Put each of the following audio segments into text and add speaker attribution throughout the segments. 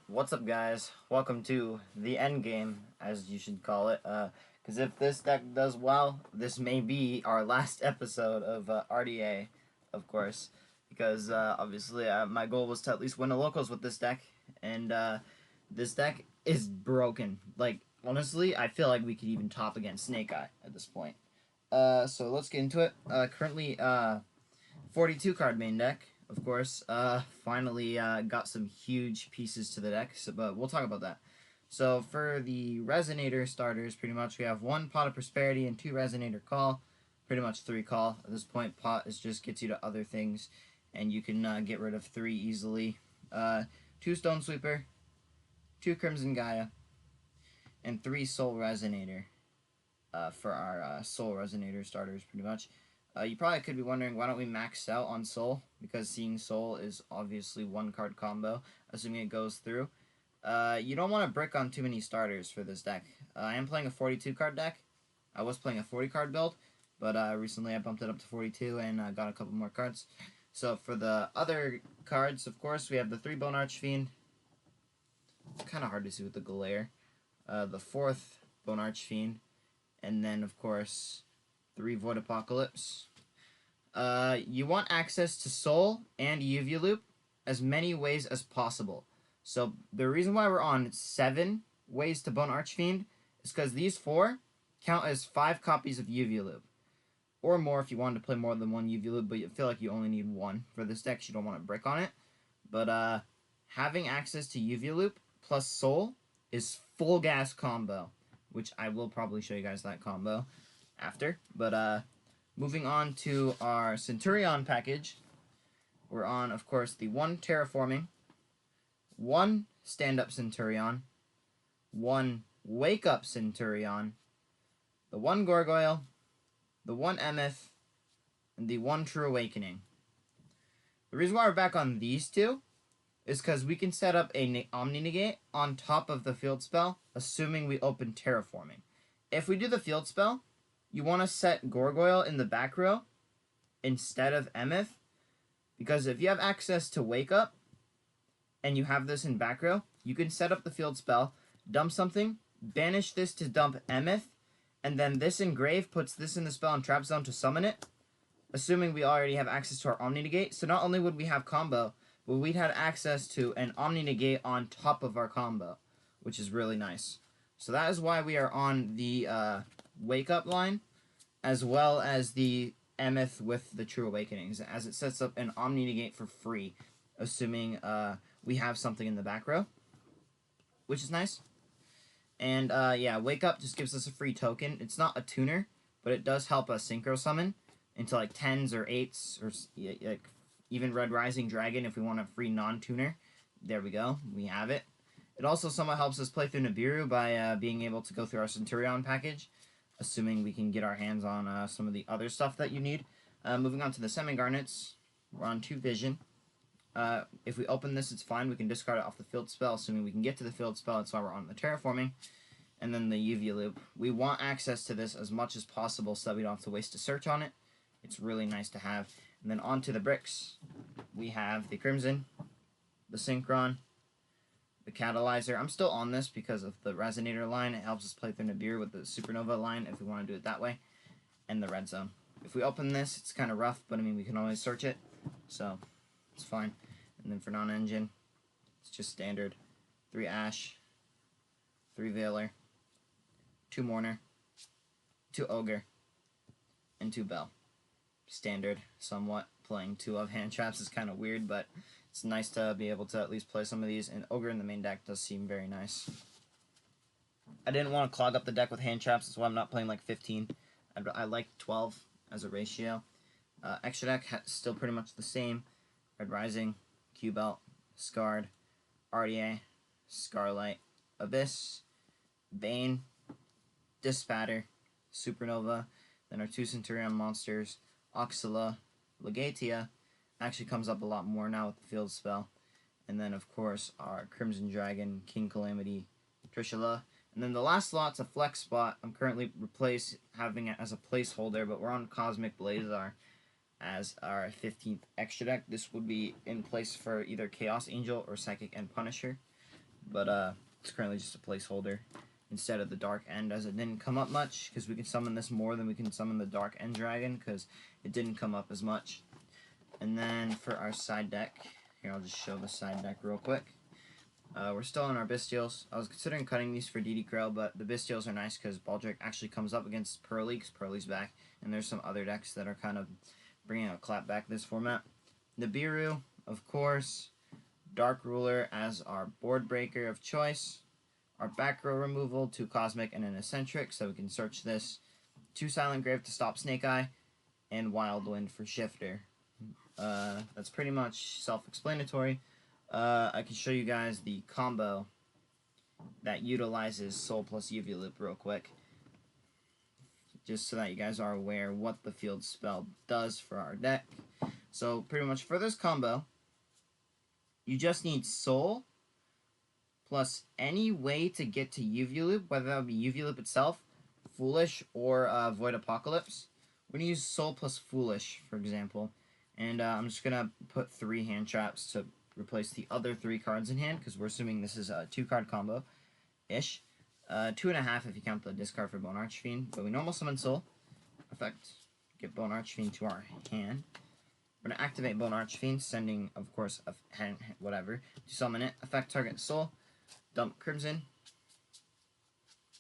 Speaker 1: What's up, guys? Welcome to the end game, as you should call it. Because if this deck does well, this may be our last episode of RDA, of course. Because obviously, my goal was to at least win a locals with this deck, and this deck is broken. Like, honestly, I feel like we could even top against Snake Eye at this point. So let's get into it. Currently, 42 card main deck, of course. Finally got some huge pieces to the deck, but we'll talk about that. So for the Resonator starters, pretty much we have one Pot of Prosperity and two Resonator Call. Pretty much three Call. At this point, Pot just gets you to other things, and you can get rid of three easily. Two Stone Sweeper, two Crimson Gaia, and three Soul Resonator for our Soul Resonator starters, pretty much. You probably could be wondering, why don't we max out on Soul? Because seeing Soul is obviously one card combo, assuming it goes through. You don't want to brick on too many starters for this deck. I am playing a 42 card deck. I was playing a 40 card build, but recently I bumped it up to 42 and got a couple more cards. So for the other cards, of course, we have the 3 Bone Archfiend. Kind of hard to see with the glare. The 4th Bone Archfiend. And then, of course, 3 Void Apocalypse. You want access to Soul and UV Loop as many ways as possible. So the reason why we're on 7 ways to Bone Archfiend is because these 4 count as 5 copies of UV Loop. Or more if you wanted to play more than one UV Loop, but you feel like you only need 1 for this deck, so you don't want to brick on it. But having access to UV Loop plus Soul is full gas combo, which I will probably show you guys that combo after. But moving on to our Centurion package, we're on, of course, the 1 Terraforming, 1 Stand-Up Centurion, 1 Wake-Up Centurion, the 1 Gargoyle, the 1 Emeth, and the 1 True Awakening. The reason why we're back on these two is because we can set up a Omni Negate on top of the field spell, assuming we open Terraforming. If we do the field spell, you want to set Gargoyle in the back row instead of Emeth, because if you have access to Wake Up and you have this in back row, you can set up the field spell, dump something, banish this to dump Emeth, and then this Engrave puts this in the spell and trap zone to summon it, assuming we already have access to our Omni Negate. So not only would we have combo, but we'd have access to an Omni Negate on top of our combo, which is really nice. So that is why we are on the Wake Up line, as well as the Emeth with the True Awakenings, as it sets up an Omni Negate for free, assuming we have something in the back row, which is nice. And yeah, Wake Up just gives us a free token. It's not a tuner, but it does help us synchro summon into like 10s or 8s, or like even Red Rising Dragon if we want a free non-tuner. There we go. We have it. It also somewhat helps us play through Nibiru by being able to go through our Centurion package, assuming we can get our hands on some of the other stuff that you need. Moving on to the Semi-Garnets, we're on 2 Vision. If we open this, it's fine. We can discard it off the field spell, assuming we can get to the field spell. That's why we're on the Terraforming. And then the UV Loop. We want access to this as much as possible so that we don't have to waste a search on it. It's really nice to have. And then onto the bricks, we have the Crimson, the Synchron, the Catalyzer. I'm still on this because of the Resonator line. It helps us play through Nibiru with the Supernova line if we want to do it that way. And the Red Zone. If we open this, it's kind of rough, but I mean, we can always search it. So, it's fine. And then for non-engine, it's just standard. 3 Ash, 3 Veiler, 2 Mourner, 2 Ogre, and 2 Bell. Standard, somewhat. Playing 2 of hand traps is kind of weird, but it's nice to be able to at least play some of these, and Ogre in the main deck does seem very nice. I didn't want to clog up the deck with hand traps, that's why I'm not playing like 15. I like 12 as a ratio. Extra deck still pretty much the same. Red Rising, Q-Belt, Scarred, RDA, Scarlight, Abyss, Bane, Dispatter, Supernova, then our 2 Centurion monsters, Oxala, Legatia, actually comes up a lot more now with the field spell, and then of course our Crimson Dragon, King Calamity, Trishula, and then the last slot's a flex spot. I'm currently having it as a placeholder, but we're on Cosmic Blazar as our 15th extra deck. This would be in place for either Chaos Angel or Psychic and Punisher. but it's currently just a placeholder instead of the Dark End, as it didn't come up much, because we can summon this more than we can summon the Dark End Dragon, because it didn't come up as much. And then for our side deck, here I'll just show the side deck real quick. We're still on our Bestials. I was considering cutting these for DD Krill, but the Bestials are nice because Baldric actually comes up against Pearly, because Pearly's back, and there's some other decks that are kind of bringing a clap back this format. Nibiru, of course. Dark Ruler as our board breaker of choice. Our back row removal, 2 Cosmic and an Eccentric, so we can search this. 2 Silent Grave to stop Snake Eye, and Wild Wind for Shifter. That's pretty much self-explanatory. I can show you guys the combo that utilizes Soul plus UV Loop real quick, just so that you guys are aware what the field spell does for our deck. So pretty much for this combo, you just need Soul plus any way to get to UV Loop, whether that would be UV Loop itself, Foolish, or Void Apocalypse. We're going to use Soul plus Foolish, for example. And I'm just going to put 3 hand traps to replace the other 3 cards in hand, because we're assuming this is a 2-card combo-ish. 2.5 if you count the discard for Bone Archfiend. But we normal summon Soul. Effect, get Bone Archfiend to our hand. We're going to activate Bone Archfiend, sending, of course, whatever, to summon it. Effect, target Soul. Dump Crimson.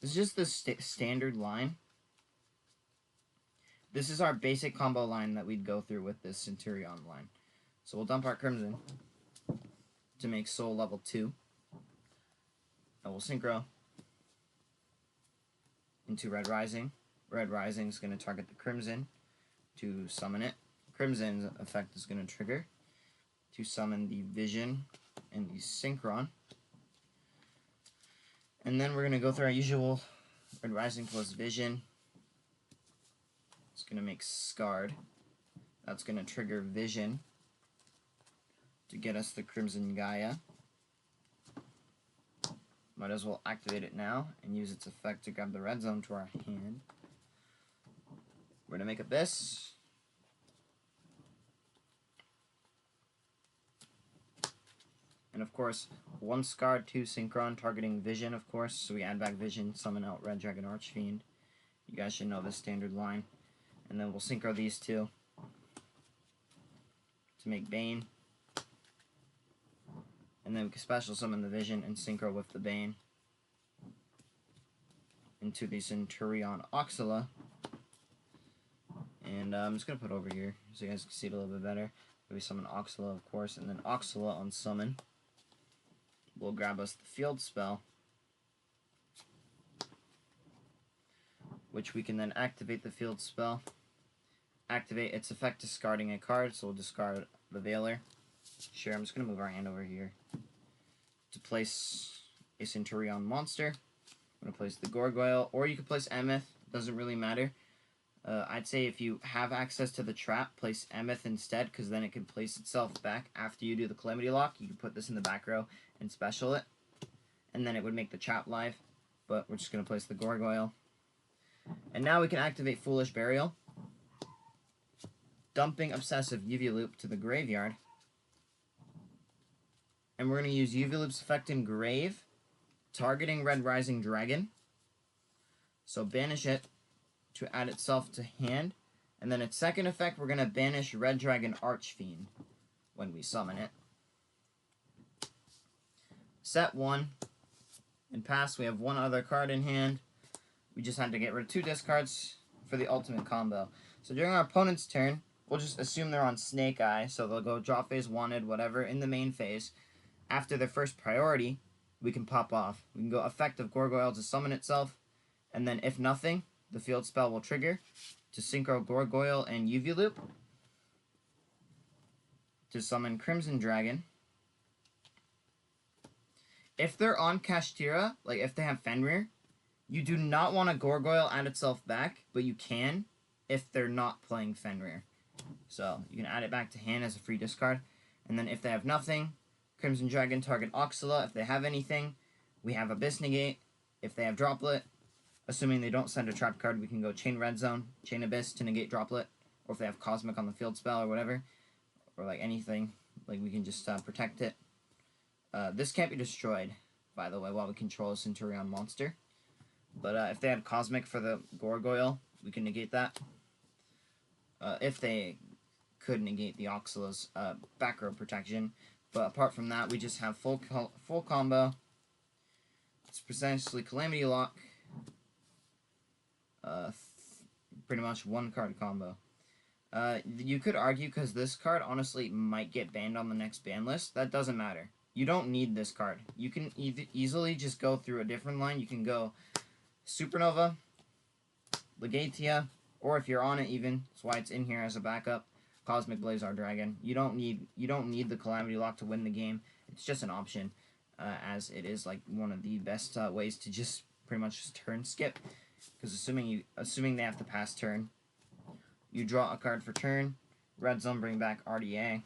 Speaker 1: This is just the standard line. This is our basic combo line that we'd go through with this Centurion line. So we'll dump our Crimson to make Soul level 2. And we'll Synchro into Red Rising. Red Rising is going to target the Crimson to summon it. Crimson's effect is going to trigger to summon the Vision and the Synchron. And then we're going to go through our usual Red Rising plus Vision. It's going to make Scarred. That's going to trigger Vision to get us the Crimson Gaia. Might as well activate it now and use its effect to grab the red zone to our hand. We're going to make Abyss. And of course, 1 Scarred, 2 Synchron, targeting Vision, of course. So we add back Vision, summon out Red Dragon Archfiend. You guys should know this standard line. And then we'll Synchro these 2 to make Bane. And then we can special summon the Vision and Synchro with the Bane into the Centurion Oxala. And I'm just going to put it over here so you guys can see it a little bit better. We summon Oxala, of course, and then Oxala on summon will grab us the field spell, which we can then activate the field spell. Activate its effect discarding a card, so we'll discard the Veiler. Sure, I'm just going to move our hand over here to place a Centurion monster. I'm going to place the Gargoyle, or you could place Emeth, doesn't really matter. I'd say if you have access to the trap, place Emeth instead, because then it can place itself back after you do the Calamity Lock. You can put this in the back row and special it, and then it would make the trap live, but we're just going to place the Gargoyle. And now we can activate Foolish Burial, dumping Obsessive UV Loop to the graveyard. And we're going to use UV Loop's effect in Grave, targeting Red Rising Dragon. So banish it to add itself to hand. And then its second effect, we're going to banish Red Dragon Archfiend when we summon it. Set 1. In pass, we have 1 other card in hand. We just had to get rid of 2 discards for the ultimate combo. So during our opponent's turn, we'll just assume they're on Snake Eye, so they'll go draw phase, wanted, whatever, in the main phase. After their first priority, we can pop off. We can go effect of Gargoyle to summon itself, and then if nothing, the field spell will trigger to Synchro Gargoyle and UV Loop to summon Crimson Dragon. If they're on Kashtira, like if they have Fenrir, you do not want a Gargoyle add itself back, but you can if they're not playing Fenrir. So you can add it back to hand as a free discard. And then if they have nothing, Crimson Dragon target Oxala. If they have anything, we have Abyss Negate. If they have Droplet, assuming they don't send a trap card, we can go Chain Red Zone, Chain Abyss to negate Droplet. Or if they have Cosmic on the field spell or whatever, or like anything, like we can just protect it. This can't be destroyed. by the way, while we control a Centurion monster. But if they had Cosmic for the Gargoyle, we can negate that. If they could negate the Oxala's back row protection. But apart from that, we just have full combo. It's essentially Calamity Lock. Pretty much one card combo. You could argue, because this card honestly might get banned on the next ban list. That doesn't matter. You don't need this card. You can easily just go through a different line. You can go Supernova, Legatia, or if you're on it even, that's why it's in here as a backup, Cosmic Blazar Dragon. You don't need the Calamity Lock to win the game. It's just an option, as it is like one of the best ways to just pretty much just turn skip. Because assuming they have to pass turn, you draw a card for turn, red zone, bring back RDA.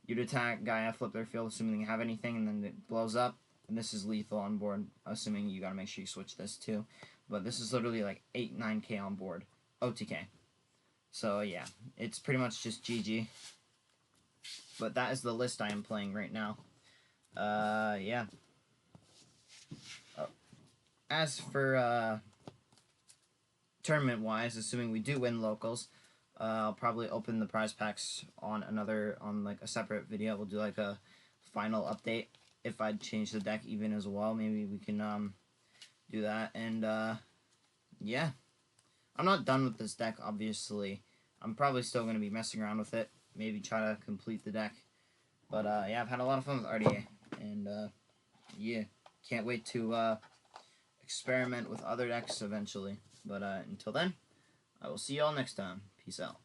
Speaker 1: You'd attack Gaia, flip their field, assuming they have anything, and then it blows up. And this is lethal on board, assuming you gotta make sure you switch this too. But this is literally like 8-9k on board, OTK. So yeah, it's pretty much just GG. But that is the list I am playing right now. Yeah. As for tournament-wise, assuming we do win locals, I'll probably open the prize packs on like a separate video. We'll do like a final update. If I change the deck even as well, maybe we can do that. And yeah, I'm not done with this deck, obviously. I'm probably still going to be messing around with it, maybe try to complete the deck. But yeah, I've had a lot of fun with RDA, and yeah, can't wait to experiment with other decks eventually. But until then, I will see y'all next time. Peace out.